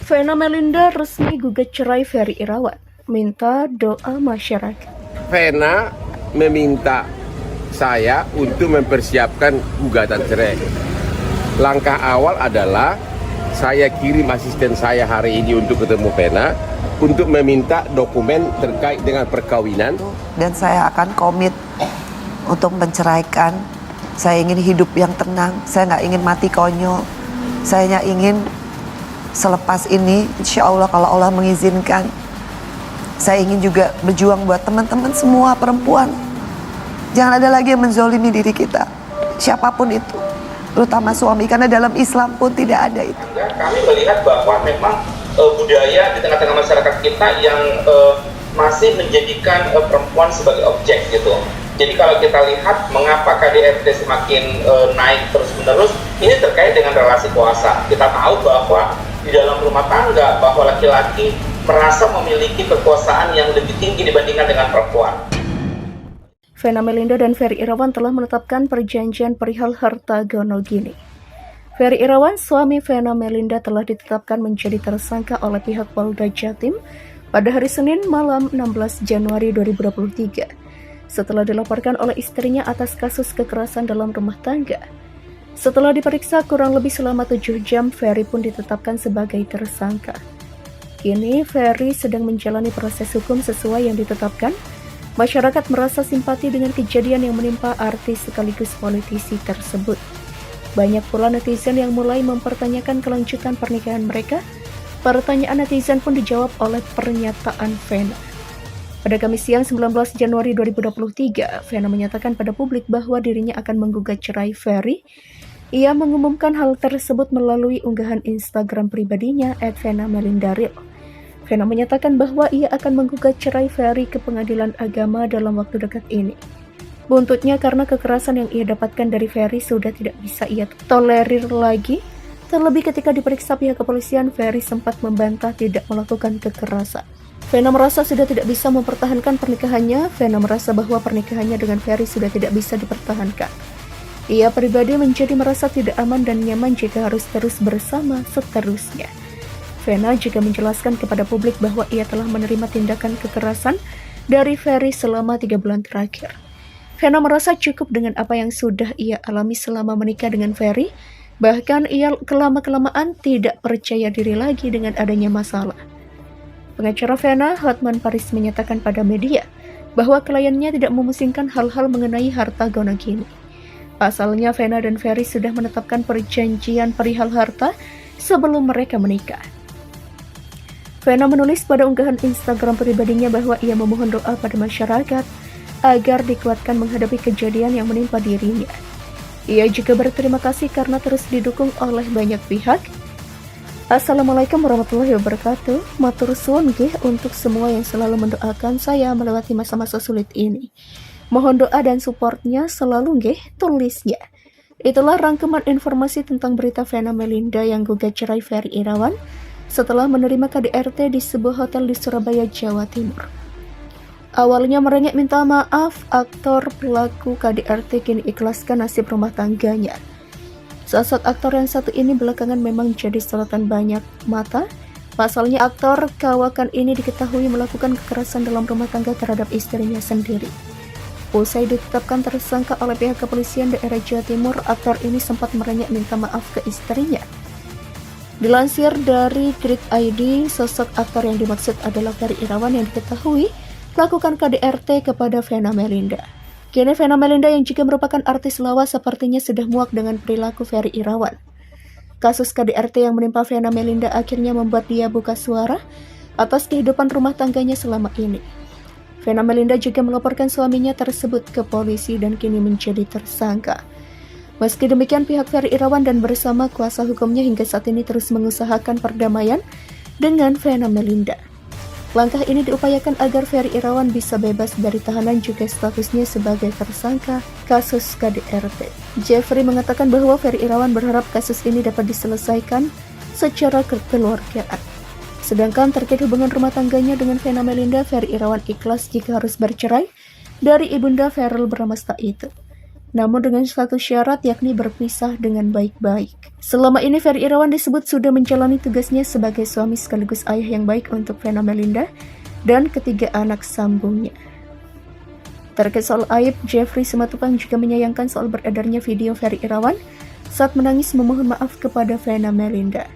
Vena Melinda resmi gugat cerai Ferry Irawan, minta doa masyarakat. Vena meminta saya untuk mempersiapkan gugatan cerai. Langkah awal adalah saya kirim asisten saya hari ini untuk ketemu Vena untuk meminta dokumen terkait dengan perkawinan. Dan saya akan komit untuk menceraikan. Saya ingin hidup yang tenang, saya nggak ingin mati konyol. Saya hanya ingin selepas ini, insya Allah kalau Allah mengizinkan, saya ingin juga berjuang buat teman-teman semua perempuan. Jangan ada lagi yang menzolimi diri kita, siapapun itu, terutama suami, karena dalam Islam pun tidak ada itu. Ya, kami melihat bahwa memang budaya di tengah-tengah masyarakat kita yang masih menjadikan perempuan sebagai objek gitu. Jadi kalau kita lihat mengapa KDRT semakin naik terus-menerus, ini terkait dengan relasi kuasa. Kita tahu bahwa di dalam rumah tangga bahwa laki-laki merasa memiliki kekuasaan yang lebih tinggi dibandingkan dengan perempuan. Vena Melinda dan Ferry Irawan telah menetapkan perjanjian perihal harta gono gini. Ferry Irawan, suami Vena Melinda, telah ditetapkan menjadi tersangka oleh pihak Polda Jatim pada hari Senin malam 16 Januari 2023 setelah dilaporkan oleh istrinya atas kasus kekerasan dalam rumah tangga. Setelah diperiksa kurang lebih selama 7 jam, Ferry pun ditetapkan sebagai tersangka. Kini Ferry sedang menjalani proses hukum sesuai yang ditetapkan. Masyarakat merasa simpati dengan kejadian yang menimpa artis sekaligus politisi tersebut. Banyak pula netizen yang mulai mempertanyakan kelanjutan pernikahan mereka. Pertanyaan netizen pun dijawab oleh pernyataan Vena. Pada Kamis siang 19 Januari 2023, Vena menyatakan pada publik bahwa dirinya akan menggugat cerai Ferry. Ia mengumumkan hal tersebut melalui unggahan Instagram pribadinya @venamelindareal. Vena menyatakan bahwa ia akan menggugat cerai Ferry ke pengadilan agama dalam waktu dekat ini. Buntutnya karena kekerasan yang ia dapatkan dari Ferry sudah tidak bisa ia tolerir lagi. Terlebih ketika diperiksa pihak kepolisian, Ferry sempat membantah tidak melakukan kekerasan. Vena merasa sudah tidak bisa mempertahankan pernikahannya. Vena merasa bahwa pernikahannya dengan Ferry sudah tidak bisa dipertahankan. Ia pribadi menjadi merasa tidak aman dan nyaman jika harus terus bersama seterusnya. Vena juga menjelaskan kepada publik bahwa ia telah menerima tindakan kekerasan dari Ferry selama 3 bulan terakhir. Vena merasa cukup dengan apa yang sudah ia alami selama menikah dengan Ferry. Bahkan ia kelama-kelamaan tidak percaya diri lagi dengan adanya masalah. Pengacara Vena, Hotman Paris, menyatakan pada media bahwa kliennya tidak memusingkan hal-hal mengenai harta gono gini. Pasalnya, Vena dan Ferry sudah menetapkan perjanjian perihal harta sebelum mereka menikah. Vena menulis pada unggahan Instagram pribadinya bahwa ia memohon doa pada masyarakat agar dikuatkan menghadapi kejadian yang menimpa dirinya. Ia juga berterima kasih karena terus didukung oleh banyak pihak. Assalamualaikum warahmatullahi wabarakatuh. Matur suwun nggih untuk semua yang selalu mendoakan saya melewati masa-masa sulit ini. Mohon doa dan supportnya selalu nggih, tulisnya. Itulah rangkuman informasi tentang berita Vena Melinda yang gugat cerai Ferry Irawan setelah menerima KDRT di sebuah hotel di Surabaya, Jawa Timur. Awalnya merengek minta maaf, aktor pelaku KDRT kini ikhlaskan nasib rumah tangganya. Sosok aktor yang satu ini belakangan memang jadi sorotan banyak mata. Pasalnya aktor kawakan ini diketahui melakukan kekerasan dalam rumah tangga terhadap istrinya sendiri. Usai ditetapkan tersangka oleh pihak kepolisian daerah Jawa Timur, aktor ini sempat merengek minta maaf ke istrinya. Dilansir dari Grid ID, sosok aktor yang dimaksud adalah Ferry Irawan yang diketahui melakukan KDRT kepada Vena Melinda. Kini Vena Melinda yang juga merupakan artis lawas sepertinya sudah muak dengan perilaku Ferry Irawan. Kasus KDRT yang menimpa Vena Melinda akhirnya membuat dia buka suara atas kehidupan rumah tangganya selama ini. Vena Melinda juga melaporkan suaminya tersebut ke polisi dan kini menjadi tersangka. Meski demikian, pihak Ferry Irawan dan bersama kuasa hukumnya hingga saat ini terus mengusahakan perdamaian dengan Vena Melinda. Langkah ini diupayakan agar Ferry Irawan bisa bebas dari tahanan juga statusnya sebagai tersangka kasus KDRT. Jeffrey mengatakan bahwa Ferry Irawan berharap kasus ini dapat diselesaikan secara kekeluargaan. Sedangkan terkait hubungan rumah tangganya dengan Vena Melinda, Ferry Irawan ikhlas jika harus bercerai dari ibunda Ferrell Bramasta itu. namun dengan satu syarat, yakni berpisah dengan baik-baik. Selama ini Ferry Irawan disebut sudah menjalani tugasnya sebagai suami sekaligus ayah yang baik untuk Vena Melinda dan ketiga anak sambungnya. Terkait soal aib, Jeffrey Simatupang juga menyayangkan soal beredarnya video Ferry Irawan saat menangis memohon maaf kepada Vena Melinda.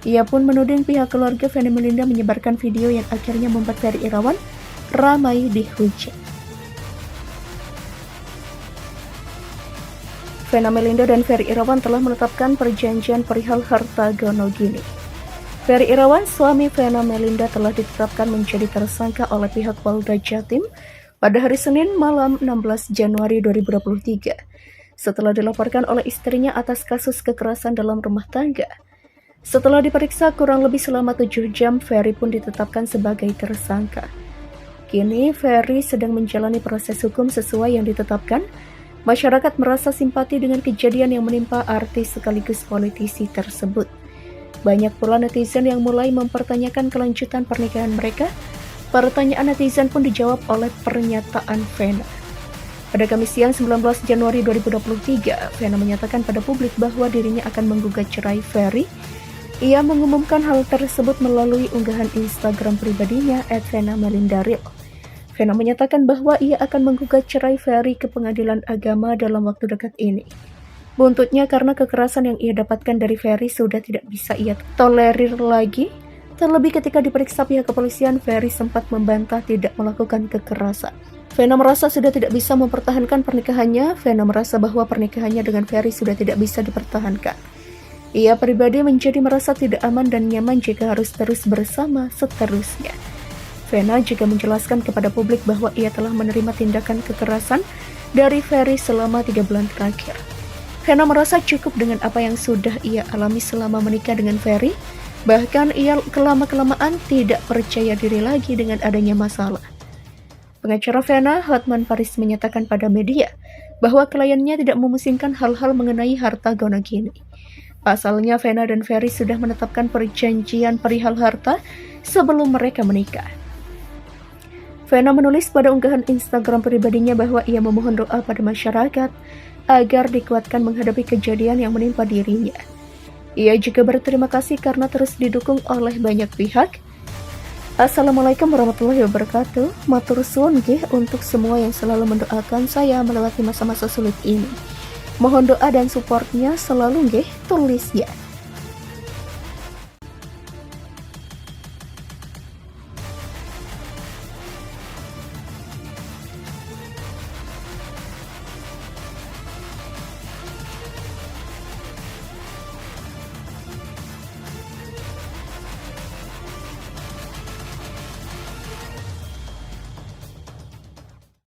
Ia pun menuding pihak keluarga Vena Melinda menyebarkan video yang akhirnya membuat Ferry Irawan ramai dihujat. Vena Melinda dan Ferry Irawan telah menetapkan perjanjian perihal harta gono gini. Ferry Irawan, suami Vena Melinda, telah ditetapkan menjadi tersangka oleh pihak Polda Jatim pada hari Senin malam 16 Januari 2023 setelah dilaporkan oleh istrinya atas kasus kekerasan dalam rumah tangga. Setelah diperiksa kurang lebih selama 7 jam, Ferry pun ditetapkan sebagai tersangka. Kini Ferry sedang menjalani proses hukum sesuai yang ditetapkan. Masyarakat merasa simpati dengan kejadian yang menimpa artis sekaligus politisi tersebut. Banyak pula netizen yang mulai mempertanyakan kelanjutan pernikahan mereka. Pertanyaan netizen pun dijawab oleh pernyataan Vena. Pada Kamis siang 19 Januari 2023, Vena menyatakan pada publik bahwa dirinya akan menggugat cerai Ferry. Ia mengumumkan hal tersebut melalui unggahan Instagram pribadinya @venamelindareal. Vena menyatakan bahwa ia akan menggugat cerai Ferry ke Pengadilan Agama dalam waktu dekat ini. Buntutnya karena kekerasan yang ia dapatkan dari Ferry sudah tidak bisa ia tolerir lagi. Terlebih ketika diperiksa pihak kepolisian, Ferry sempat membantah tidak melakukan kekerasan. Vena merasa sudah tidak bisa mempertahankan pernikahannya. Vena merasa bahwa pernikahannya dengan Ferry sudah tidak bisa dipertahankan. Ia pribadi menjadi merasa tidak aman dan nyaman jika harus terus bersama seterusnya. Vena juga menjelaskan kepada publik bahwa ia telah menerima tindakan kekerasan dari Ferry selama 3 bulan terakhir. Vena merasa cukup dengan apa yang sudah ia alami selama menikah dengan Ferry. Bahkan ia kelama-kelamaan tidak percaya diri lagi dengan adanya masalah. Pengacara Vena, Hotman Paris, menyatakan pada media bahwa kliennya tidak memusingkan hal-hal mengenai harta gono gini. Pasalnya Vena dan Ferry sudah menetapkan perjanjian perihal harta sebelum mereka menikah. Vena menulis pada unggahan Instagram pribadinya bahwa ia memohon doa pada masyarakat agar dikuatkan menghadapi kejadian yang menimpa dirinya. Ia juga berterima kasih karena terus didukung oleh banyak pihak. Assalamualaikum warahmatullahi wabarakatuh. Matur suwun nggih untuk semua yang selalu mendoakan saya melewati masa-masa sulit ini. Mohon doa dan supportnya selalu nggih, tulis ya.